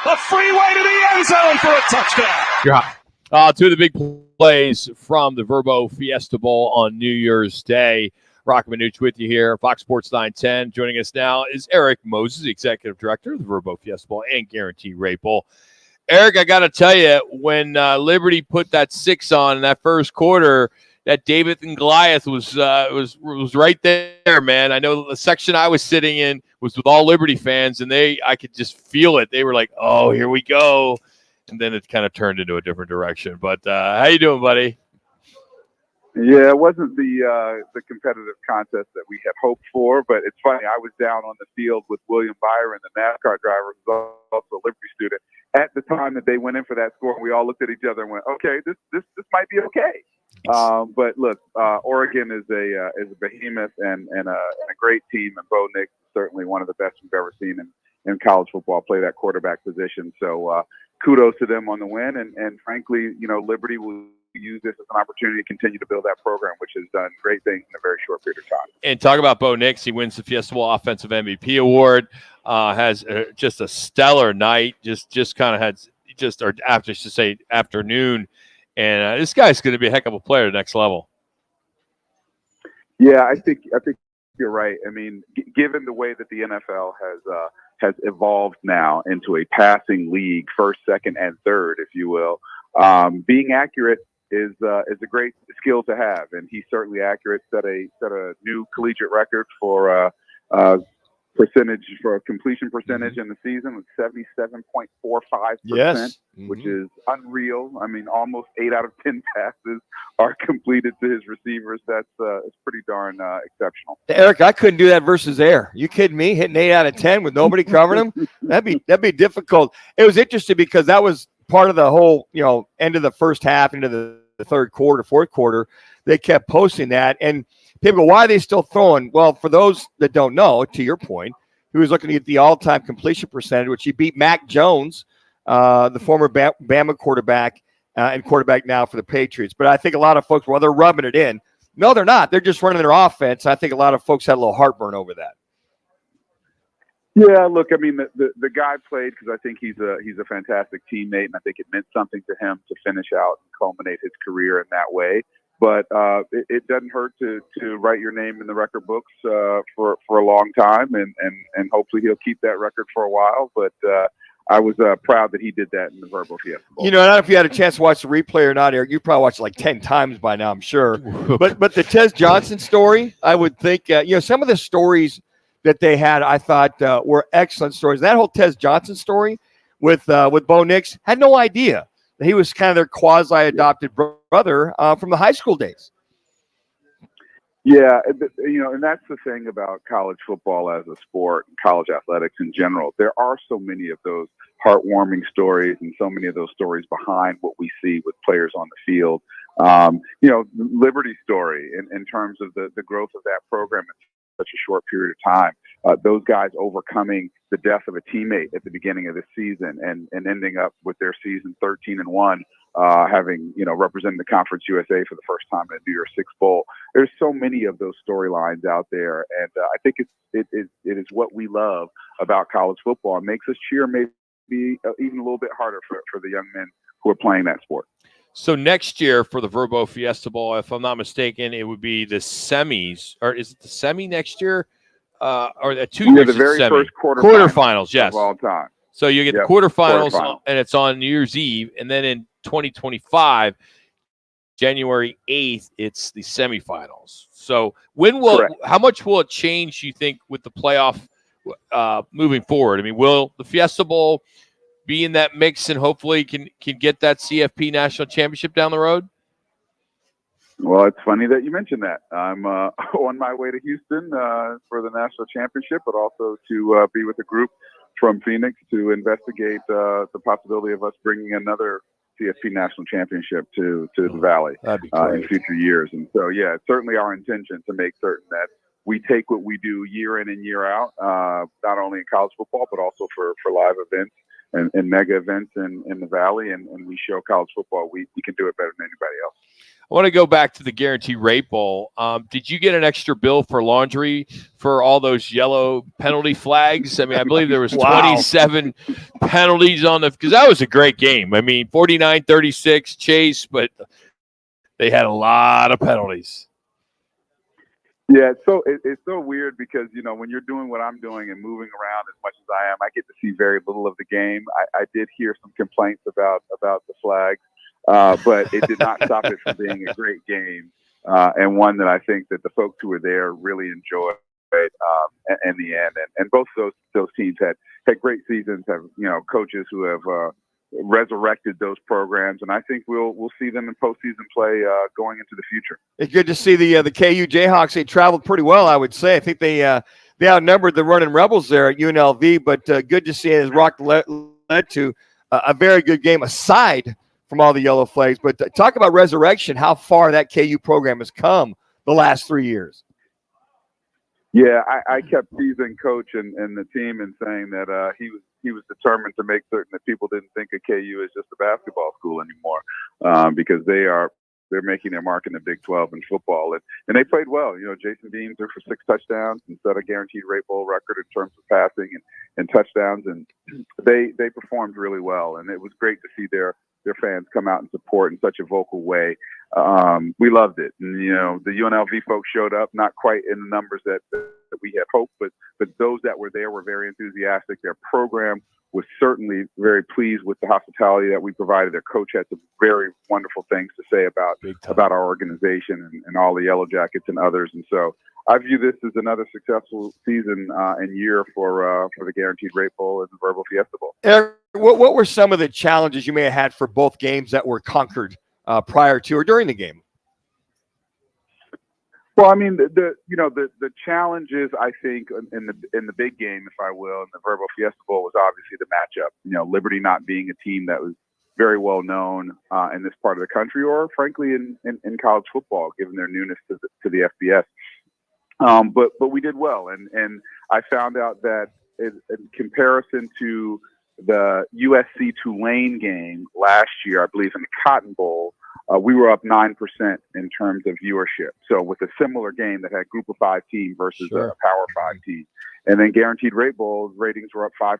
The freeway to the end zone for a touchdown. Yeah. Two of the big plays from the Verbo Fiesta Bowl on New Year's Day. Rock Minuch with you here, Fox Sports 910. Joining us now is Erik Moses, Executive Director of the Verbo Fiesta Bowl and Guaranteed Rate Bowl. Erik, I got to tell you, when Liberty put that 6 on in that first quarter, that David and Goliath was right there, man. I know the section I was sitting in was with all Liberty fans, and I could just feel it. They were like, "Oh, here we go," and then it kind of turned into a different direction. But how you doing, buddy? Yeah, it wasn't the competitive contest that we had hoped for, but it's funny. I was down on the field with William Byron, the NASCAR driver, who's also a Liberty student, at the time that they went in for that score, and we all looked at each other and went, "Okay, this might be okay." But look, Oregon is a behemoth and a great team, and Bo Nix is certainly one of the best we've ever seen in college football play that quarterback position. So kudos to them on the win, and frankly, Liberty will use this as an opportunity to continue to build that program, which has done great things in a very short period of time. And talk about Bo Nix. He wins the Fiesta Bowl Offensive MVP Award, has just a stellar night, just kind of had just, or after, I should say, afternoon. And this guy's going to be a heck of a player at the next level. Yeah, I think you're right. I mean, given the way that the NFL has evolved now into a passing league, first, second, and third, if you will, being accurate is a great skill to have, and he's certainly accurate. Set a new collegiate record for completion percentage in the season with 77.45%, yes, which is unreal. I mean, almost 8 out of 10 passes are completed to his receivers. That's it's pretty darn exceptional. Erik, I couldn't do that versus air. You kidding me? Hitting 8 out of 10 with nobody covering him? That'd be difficult. It was interesting because that was part of the whole, end of the first half into the third quarter, fourth quarter. They kept posting that, and people go, "Why are they still throwing?" Well, for those that don't know, to your point, he was looking at the all-time completion percentage, which he beat Mac Jones, the former Bama quarterback and quarterback now for the Patriots. But I think a lot of folks, they're rubbing it in. No, they're not. They're just running their offense. I think a lot of folks had a little heartburn over that. Yeah, look, I mean, the guy played because I think he's a fantastic teammate, and I think it meant something to him to finish out and culminate his career in that way. But it doesn't hurt to write your name in the record books for a long time, and hopefully he'll keep that record for a while. But I was proud that he did that in the Verbo Fiesta Bowl. I don't know if you had a chance to watch the replay or not, Eric. You probably watched it like 10 times by now, I'm sure. But the Tez Johnson story, I would think, some of the stories that they had, I thought were excellent stories. That whole Tez Johnson story with Bo Nix, had no idea that he was kind of their quasi-adopted brother from the high school days. Yeah, and that's the thing about college football as a sport and college athletics in general. There are so many of those heartwarming stories and so many of those stories behind what we see with players on the field. Liberty's story in terms of the growth of that program in such a short period of time. Those guys overcoming the death of a teammate at the beginning of the season and ending up with their season 13-1, having represented the Conference USA for the first time in a New Year's Six Bowl. There's so many of those storylines out there, and I think it is what we love about college football. It makes us cheer maybe even a little bit harder for the young men who are playing that sport. So next year for the Verbo Fiesta Bowl, if I'm not mistaken, it would be the semis, or is it the semi next year? Or the 2 years? The very first quarterfinals, yes, of all time. So you get the quarterfinals, and it's on New Year's Eve, and then in 2025, January 8th, it's the semifinals. So how much will it change, you think, with the playoff moving forward? I mean, will the Fiesta Bowl be in that mix and hopefully can get that CFP national championship down the road? Well, it's funny that you mentioned that. I'm on my way to Houston for the national championship, but also to be with a group from Phoenix to investigate the possibility of us bringing another CFP national championship to the Valley in future years. And so, yeah, it's certainly our intention to make certain that we take what we do year in and year out, not only in college football, but also for live events and mega events in the Valley, and we show college football we can do it better than anybody else. want to go back to the Guaranteed Rate Bowl. Did you get an extra bill for laundry for all those yellow penalty flags? I mean, I believe there was 27 penalties on because that was a great game. I mean, 49-36 chase, but they had a lot of penalties. Yeah, it's so weird because, when you're doing what I'm doing and moving around as much as I am, I get to see very little of the game. I did hear some complaints about the flags, but it did not stop it from being a great game, and one that I think that the folks who were there really enjoyed in the end. And both of those teams had great seasons, have coaches who have resurrected those programs, and I think we'll see them in postseason play going into the future. It's good to see the KU Jayhawks. They traveled pretty well, I would say. I think they outnumbered the Running Rebels there at UNLV, but good to see it as Rock led to a very good game aside from all the yellow flags. But talk about resurrection, how far that KU program has come the last 3 years. Yeah, I kept teasing Coach and the team and saying that he was determined to make certain that people didn't think of KU as just a basketball school anymore, because they're making their mark in the Big 12 in football, and they played well. Jason Dean threw for 6 touchdowns and set a Guaranteed Rate Bowl record in terms of passing and touchdowns, and they performed really well, and it was great to see their fans come out and support in such a vocal way. We loved it. And, the UNLV folks showed up, not quite in the numbers that we had hoped, but those that were there were very enthusiastic. Their program was certainly very pleased with the hospitality that we provided. Their coach had some very wonderful things to say about our organization and all the Yellow Jackets and others. And so I view this as another successful season and year for the Guaranteed Rate Bowl and the Verbal Fiesta Bowl. Erik, what were some of the challenges you may have had for both games that were conquered prior to or during the game? Well, I mean, the challenges, I think, in the big game, if I will, in the Verbal Fiesta Bowl was obviously the matchup. Liberty not being a team that was very well known in this part of the country, or frankly in college football, given their newness to the FBS. But we did well, and I found out that in comparison to the USC Tulane game last year, I believe in the Cotton Bowl, we were up 9% in terms of viewership. So with a similar game that had Group of 5 team versus a Power 5 team, and then Guaranteed Rate Bowl ratings were up 5%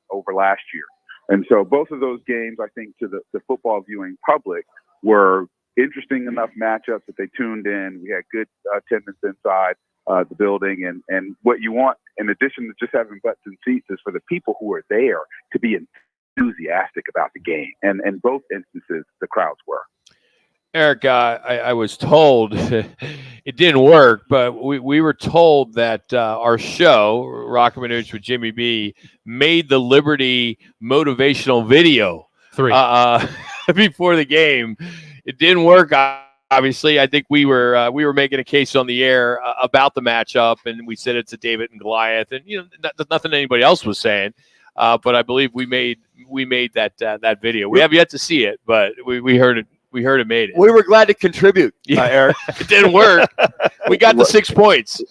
over last year. And so both of those games, I think, to the football viewing public were interesting enough matchups that they tuned in. We had good attendance inside the building, and what you want, in addition to just having butts and seats, is for the people who are there to be enthusiastic about the game. And in both instances, the crowds were. Erik, I was told it didn't work, but we were told that our show, Rockin' Minuch with Jimmy B, made the Liberty motivational video 3 before the game. It didn't work. Obviously, I think we were making a case on the air about the matchup, and we said it's a David and Goliath, and nothing anybody else was saying. But I believe we made that video. We have yet to see it, but we heard it. We heard it made it. We were glad to contribute, Erik. It didn't work. We got the 6 points.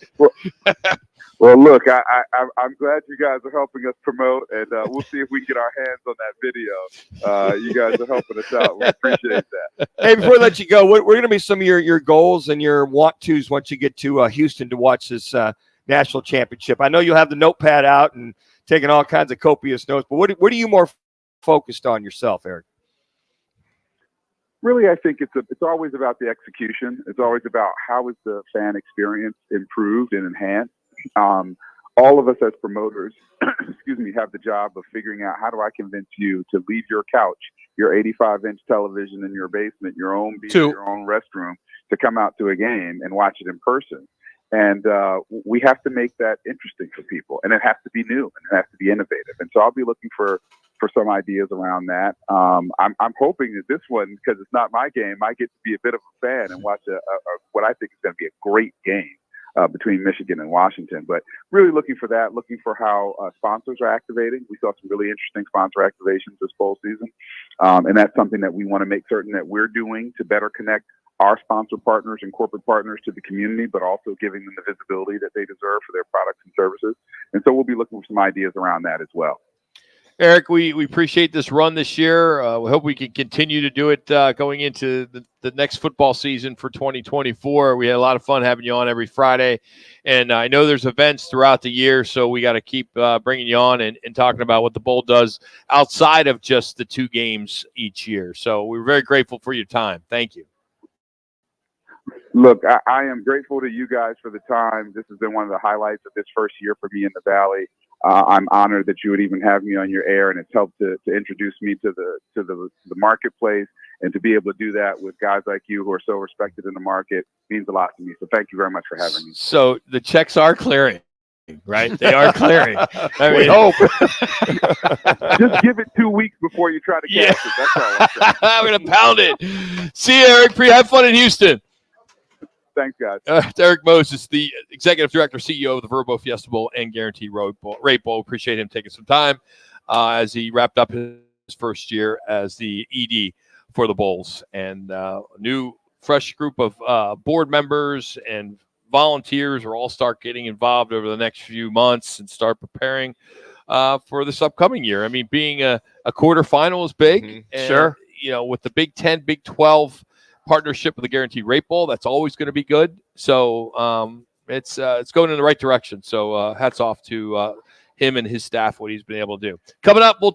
Well, look, I'm glad you guys are helping us promote, and we'll see if we can get our hands on that video. You guys are helping us out. We appreciate that. Hey, before I let you go, what are going to be some of your goals and your want-tos once you get to Houston to watch this national championship? I know you'll have the notepad out and taking all kinds of copious notes, but what are you more focused on yourself, Erik? Really, I think it's always about the execution. It's always about how is the fan experience improved and enhanced. All of us as promoters, have the job of figuring out how do I convince you to leave your couch, your 85-inch television in your basement, your own beer, your own restroom, to come out to a game and watch it in person. And we have to make that interesting for people, and it has to be new and it has to be innovative. And so I'll be looking for some ideas around that. I'm hoping that this one, because it's not my game, I get to be a bit of a fan and watch what I think is going to be a great game between Michigan and Washington. But really looking for that, looking for how sponsors are activating. We saw some really interesting sponsor activations this bowl season. And that's something that we want to make certain that we're doing to better connect our sponsor partners and corporate partners to the community, but also giving them the visibility that they deserve for their products and services. And so we'll be looking for some ideas around that as well. Erik, we appreciate this run this year. We hope we can continue to do it going into the next football season for 2024. We had a lot of fun having you on every Friday. And I know there's events throughout the year, so we got to keep bringing you on and talking about what the Bowl does outside of just the 2 games each year. So we're very grateful for your time. Thank you. Look, I am grateful to you guys for the time. This has been one of the highlights of this first year for me in the Valley. I'm honored that you would even have me on your air, and it's helped to introduce me to the marketplace, and to be able to do that with guys like you who are so respected in the market means a lot to me. So thank you very much for having me. So the checks are clearing, right? They are clearing. I We mean, hope. Just give it 2 weeks before you try to cash it. That's all I'm saying. I'm going to pound it. See you, Erik. Have fun in Houston. Thanks, guys. Erik Moses, the Executive Director, CEO of the Verbo Fiesta Bowl and Guaranteed Rate Bowl. Appreciate him taking some time as he wrapped up his first year as the ED for the Bowls. And new, fresh group of board members and volunteers will all start getting involved over the next few months and start preparing for this upcoming year. I mean, being a quarterfinal is big. Mhm. And, Sure. You know, with the Big 10, Big 12 partnership with the Guaranteed Rate Bowl, that's always going to be good. So it's going in the right direction. So hats off to him and his staff, what he's been able to do. Coming up, we'll